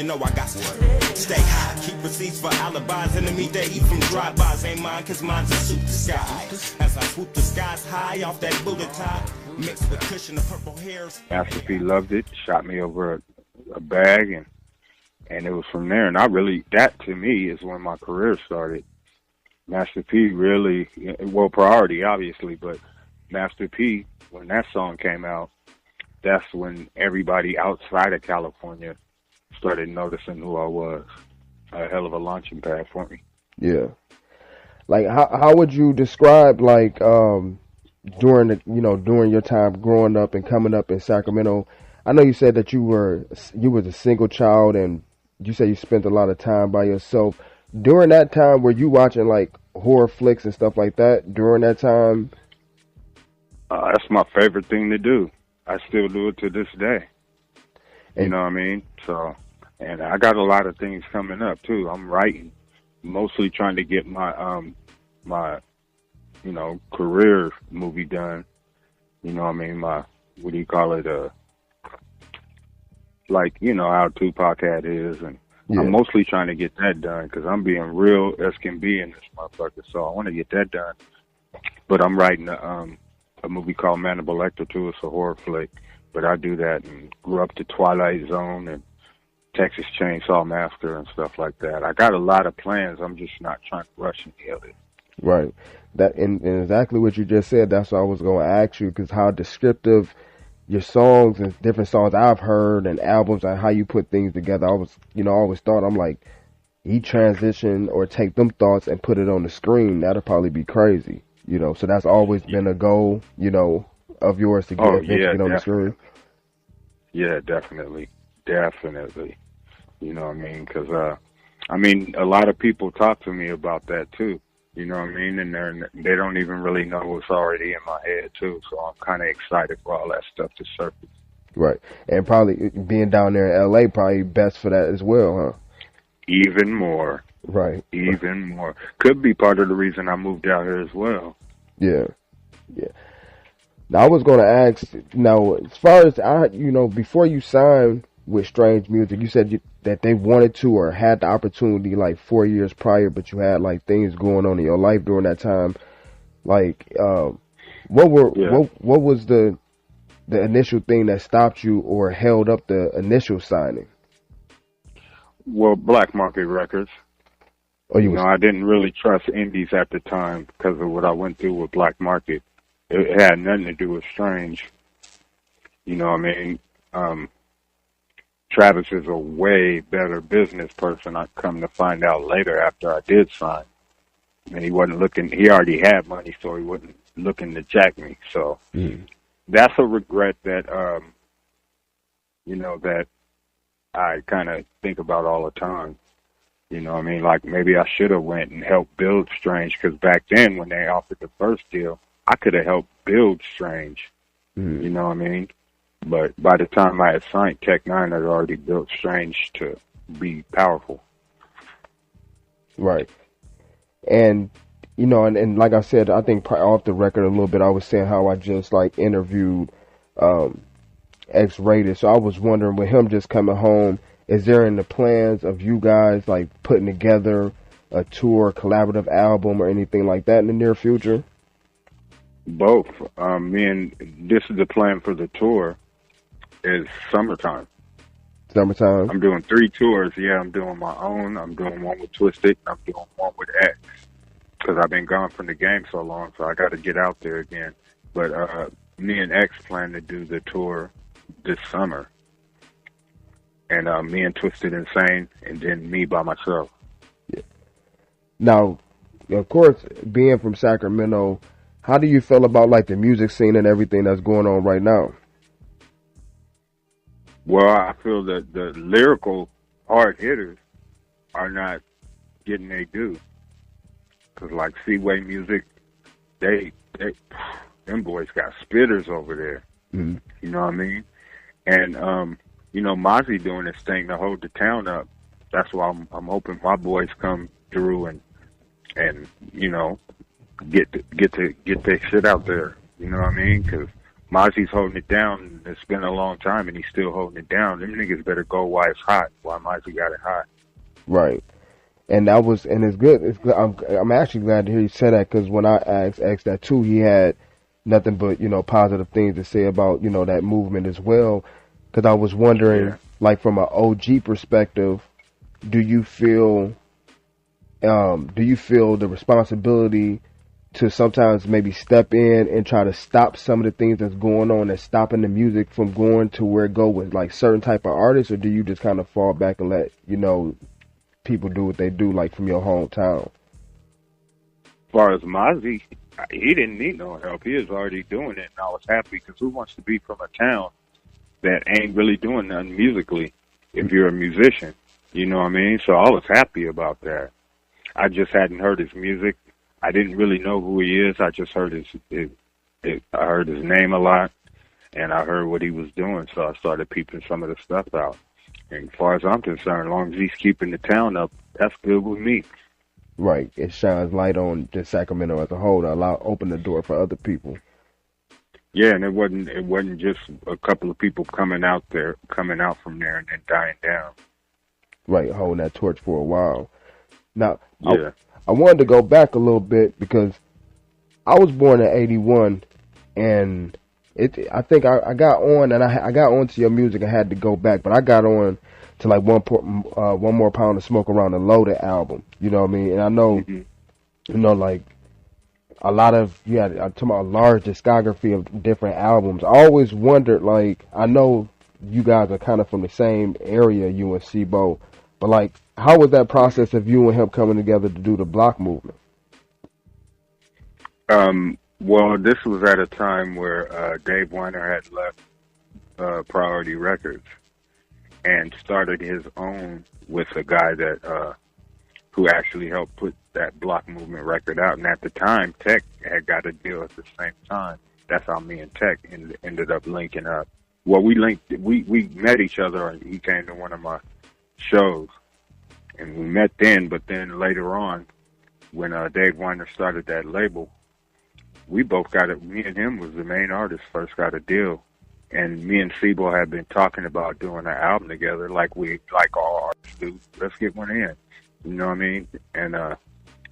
You know I got to stay high, keep receipts for alibis. Enemy they eat from drive-bys. Ain't mine, cause mine's a suit disguise. As I swoop the skies high off that bullet tie, mixed with cushion of purple hairs. Master P loved it, shot me over a bag, and it was from there. And that to me is when my career started. Master P really, well, Priority obviously, but Master P, when that song came out, that's when everybody outside of California started noticing who I was. A hell of a launching pad for me. Yeah. Like, how would you describe, like, during your time growing up and coming up in Sacramento? I know you said that you were a single child, and you said you spent a lot of time by yourself. During that time, were you watching, like, horror flicks and stuff like that during that time? That's my favorite thing to do. I still do it to this day. You know what I mean? So, and I got a lot of things coming up too. I'm writing, mostly trying to get my my career movie done. You know what I mean? My, what do you call it? Like, how Tupac had his, and yeah. I'm mostly trying to get that done because I'm being real as can be in this motherfucker. So I want to get that done. But I'm writing a movie called Hannibal Lecter too. It's a horror flick, but I do that and grew up to Twilight Zone and Texas Chainsaw Massacre and stuff like that. I got a lot of plans. I'm just not trying to rush any of it. Right. That and exactly what you just said. That's what I was going to ask you, because how descriptive your songs and different songs I've heard and albums and how you put things together. I always thought, I'm like, he transition or take them thoughts and put it on the screen. That'll probably be crazy. So that's always been a goal, of yours to get on the screen. Yeah, definitely. Definitely. You know what I mean? Because, a lot of people talk to me about that too. You know what I mean? And they don't even really know what's already in my head too. So I'm kind of excited for all that stuff to surface. Right. And probably being down there in LA, probably best for that as well, huh? Even more. Right. Even more. Could be part of the reason I moved out here as well. Yeah. Yeah. Now, I was going to ask, as far as, before you signed with Strange Music, you said that they wanted to or had the opportunity like 4 years prior, but you had like things going on in your life during that time. Like, what was the initial thing that stopped you or held up the initial signing? Well, Black Market Records. I didn't really trust indies at the time because of what I went through with Black Market. It had nothing to do with Strange. You know what I mean? Travis is a way better business person. I come to find out later after I did sign. And he wasn't looking, he already had money, so he wasn't looking to jack me. So that's a regret that, that I kind of think about all the time. You know what I mean? Like, maybe I should have went and helped build Strange, because back then when they offered the first deal, I could have helped build Strange. You know what I mean? But by the time I had signed, Tech Nine had already built Strange to be powerful. Right. And, and like I said, I think off the record a little bit, I was saying how I just like interviewed X-Rated. So I was wondering, with him just coming home, is there in the plans of you guys like putting together a tour, collaborative album, or anything like that in the near future? Both. This is the plan for the tour is summertime. Summertime? I'm doing 3 tours. Yeah, I'm doing my own. I'm doing one with Twisted. I'm doing one with X. Because I've been gone from the game so long, so I got to get out there again. But me and X plan to do the tour this summer. And me and Twisted Insane, and then me by myself. Yeah. Now, of course, being from Sacramento, how do you feel about like the music scene and everything that's going on right now? Well, I feel that the lyrical hard hitters are not getting their due. Cause like Seaway Music, them boys got spitters over there. You know what I mean? And Mozzy doing this thing to hold the town up. That's why I'm hoping my boys come through and get their shit out there. You know what I mean? Because Mozzy's holding it down. It's been a long time, and he's still holding it down. Them niggas better go while it's hot, while Mozzy got it hot. Right. And that was, and it's good. It's good. I'm actually glad to hear you say that, because when I asked that too, he had nothing but, you know, positive things to say about, you know, that movement as well. Because I was wondering, like, from an OG perspective, do you feel the responsibility to sometimes maybe step in and try to stop some of the things that's going on, that's stopping the music from going to where it go with like certain type of artists, or do you just kind of fall back and let, you know, people do what they do, like from your hometown? As far as Mozzy, he didn't need no help. He was already doing it, and I was happy, because who wants to be from a town that ain't really doing nothing musically if you're a musician? You know what I mean? So I was happy about that. I just hadn't heard his music. I didn't really know who he is. I just heard I heard his name a lot, and I heard what he was doing, so I started peeping some of the stuff out. And as far as I'm concerned, as long as he's keeping the town up, that's good with me. Right. It shines light on just Sacramento as a whole to open the door for other people. Yeah, and it wasn't just a couple of people coming out from there and then dying down. Right, holding that torch for a while. Now, yeah. I wanted to go back a little bit, because I was born in '81, and I think I got on, and I got onto your music and had to go back, but I got on to like One More Pound of Smoke Around the Loaded album. You know what I mean? And I know, you know, like a lot of, I'm talking about a large discography of different albums. I always wondered, like, I know you guys are kind of from the same area, you and C-Bo, but like, how was that process of you and him coming together to do the Blocc Movement? Well, this was at a time where Dave Weiner had left Priority Records and started his own with a guy that who actually helped put that Blocc Movement record out. And at the time, Tech had got a deal at the same time. That's how me and Tech ended up linking up. Well, we met each other, and he came to one of my shows. And we met then, but then later on, when Dave Weiner started that label, we both got it. Me and him was the main artist, first got a deal. And me and C-Bo had been talking about doing an album together, like all artists do. Let's get one in. You know what I mean? And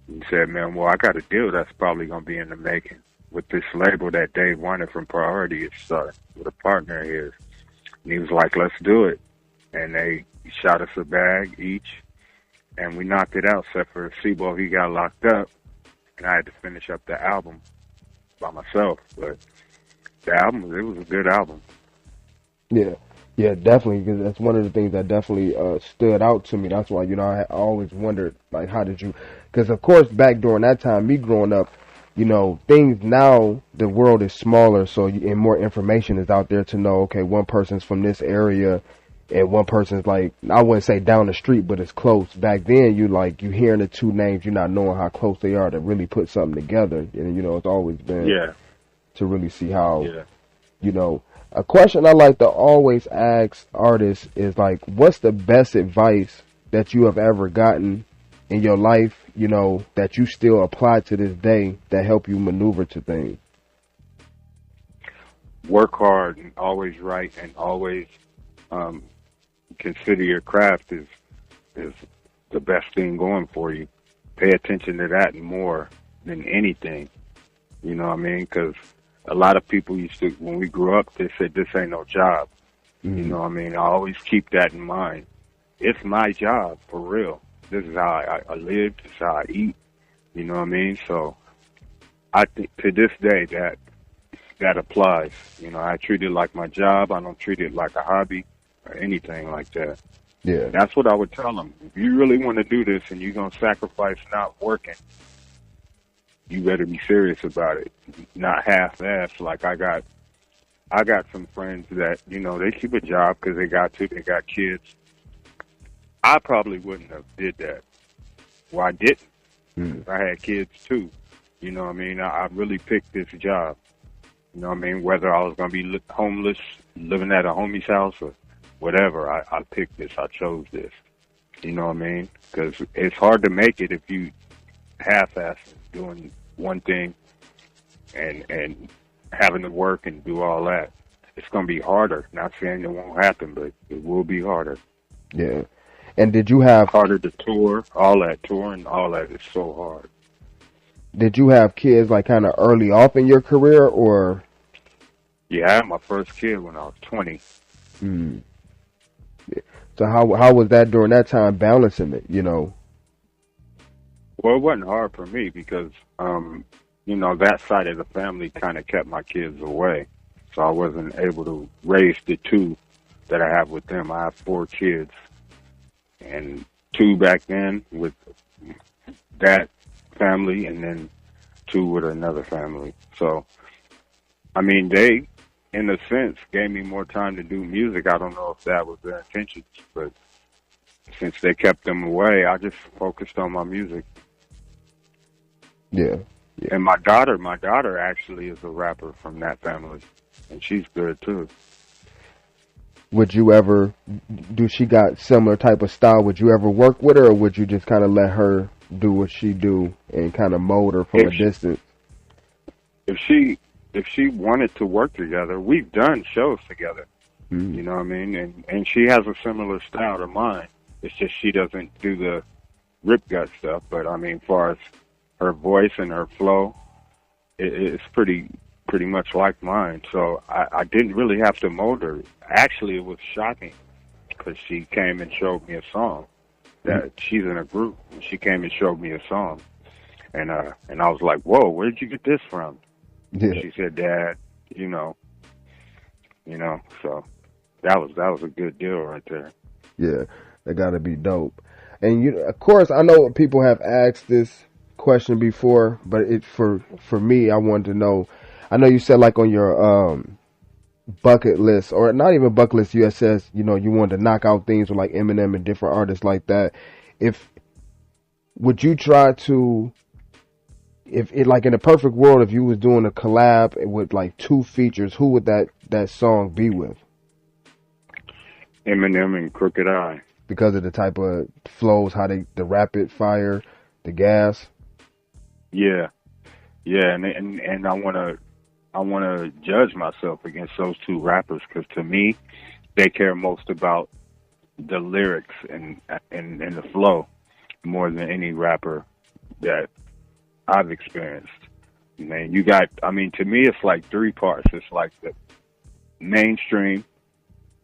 he said, man, well, I got a deal that's probably going to be in the making with this label that Dave Weiner from Priority is starting with a partner of his. And he was like, let's do it. And they shot us a bag each. And we knocked it out, except for C-Bo. He got locked up, and I had to finish up the album by myself. But the album, it was a good album. Yeah, definitely, because that's one of the things that definitely stood out to me. That's why, you know, I always wondered, like, how did you, because of course, back during that time, me growing up, you know, things now, the world is smaller, so and more information is out there to know, okay, one person's from this area, and one person's like, I wouldn't say down the street, but it's close. Back then, you hearing the two names, you're not knowing how close they are to really put something together. And, you know, it's always been to really see how, you know, a question I like to always ask artists is like, what's the best advice that you have ever gotten in your life, you know, that you still apply to this day that help you maneuver to things? Work hard and always write and always, consider your craft is the best thing going for you. Pay attention to that more than anything. You know what I mean? Because a lot of people used to, when we grew up, they said, this ain't no job. You know what I mean? I always keep that in mind. It's my job, for real. This is how I live. This is how I eat. You know what I mean? So I think to this day that applies. You know, I treat it like my job. I don't treat it like a hobby or anything like that. Yeah. That's what I would tell them. If you really want to do this and you're going to sacrifice not working, you better be serious about it. Not half-assed. Like I got some friends that, you know, they keep a job because they got kids. I probably wouldn't have did that. Well, I didn't. I had kids too. You know what I mean? I really picked this job. You know what I mean? Whether I was going to be homeless, living at a homie's house or whatever, I picked this. I chose this. You know what I mean? Because it's hard to make it if you half-ass doing one thing and having to work and do all that. It's going to be harder. Not saying it won't happen, but it will be harder. Yeah. And did you have harder to tour? All that touring, all that is so hard. Did you have kids like kind of early off in your career, or? Yeah, I had my first kid when I was 20. Mm. Yeah. So how was that during that time, balancing it? You know. Well, it wasn't hard for me because, you know, that side of the family kind of kept my kids away. So I wasn't able to raise the two that I have with them. I have 4 kids, and 2 back then with that family, and then 2 with another family. So, I mean, they, in a sense, gave me more time to do music. I don't know if that was their intentions, but since they kept them away, I just focused on my music. Yeah. Yeah. And my daughter actually is a rapper from that family, and she's good too. Would you ever, do she got similar type of style? Would you ever work with her, or would you just kind of let her do what she do and kind of mold her from a distance? If she wanted to work together, we've done shows together. Mm-hmm. You know what I mean? And she has a similar style to mine. It's just she doesn't do the rip gut stuff. But I mean, as far as her voice and her flow, it's pretty much like mine. So I didn't really have to mold her. Actually, it was shocking because she came and showed me a song. That she's in a group. And she came and showed me a song, and I was like, "Whoa, where did you get this from?" Yeah. She said, "Dad, you know." So that was a good deal right there. Yeah, that got to be dope. And of course, I know people have asked this question before, but for me, I wanted to know. I know you said like on your bucket list, or not even bucket list, you says you wanted to knock out things with like Eminem and different artists like that. Would you try to, if it, like in a perfect world, if you was doing a collab with like 2 features, who would that song be with? Eminem and Crooked I. Because of the type of flows, how the rapid fire, the gas. Yeah, and I wanna judge myself against those 2 rappers because to me, they care most about the lyrics and the flow more than any rapper that I've experienced. Man, to me, it's like 3 parts. It's like the mainstream,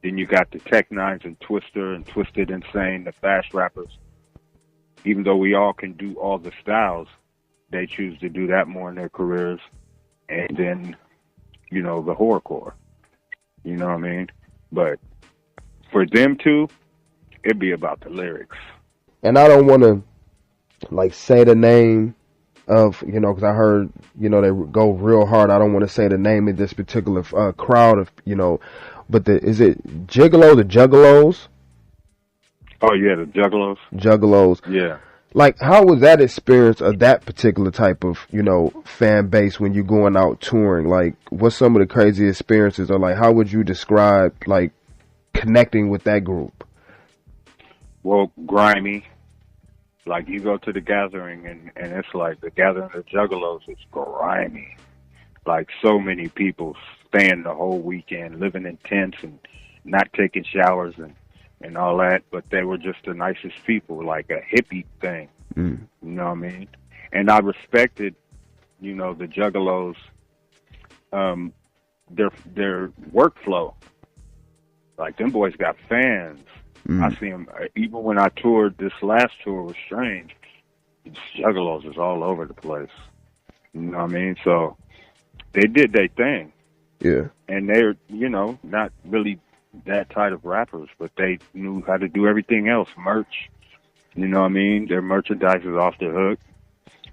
then you got the Tech Nines and Twister and Twisted Insane, the fast rappers. Even though we all can do all the styles, they choose to do that more in their careers. And then, the horrorcore. You know what I mean? But for them 2, it'd be about the lyrics. And I don't want to, like, say the name of, because I heard, they go real hard. I don't want to say the name of this particular crowd of, but is it Gigolo, the Juggalos? Oh, yeah, the Juggalos. Juggalos. Yeah. Like, how was that experience of that particular type of, fan base when you're going out touring? Like, what's some of the crazy experiences, or like, how would you describe, like, connecting with that group? Well, grimy. Like, you go to the gathering, and it's like the gathering of Juggalos is grimy. Like, so many people staying the whole weekend, living in tents and not taking showers and all that, but they were just the nicest people, like a hippie thing. You know what I mean? And I respected, the Juggalos, their workflow. Like, them boys got fans. I see them, even when I toured this last tour was Strange, Juggalos is all over the place. You know what I mean? So they did their thing. Yeah. And they're, not really that type of rappers, but they knew how to do everything else. Merch, you know what I mean? Their merchandise is off the hook,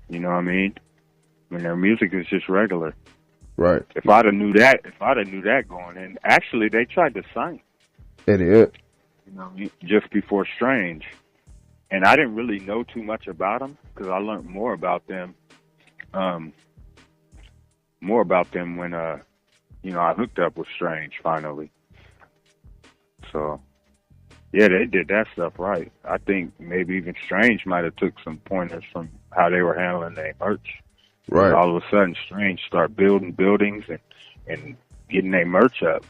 you know what I mean? And their music is just regular. Right. If I'd have knew that going in, actually they tried to sign. They did. Just before Strange. And I didn't really know too much about them because I learned more about them when, I hooked up with Strange finally. So, yeah, they did that stuff right. I think maybe even Strange might have took some pointers from how they were handling their merch. Right. And all of a sudden, Strange start building buildings and getting their merch up.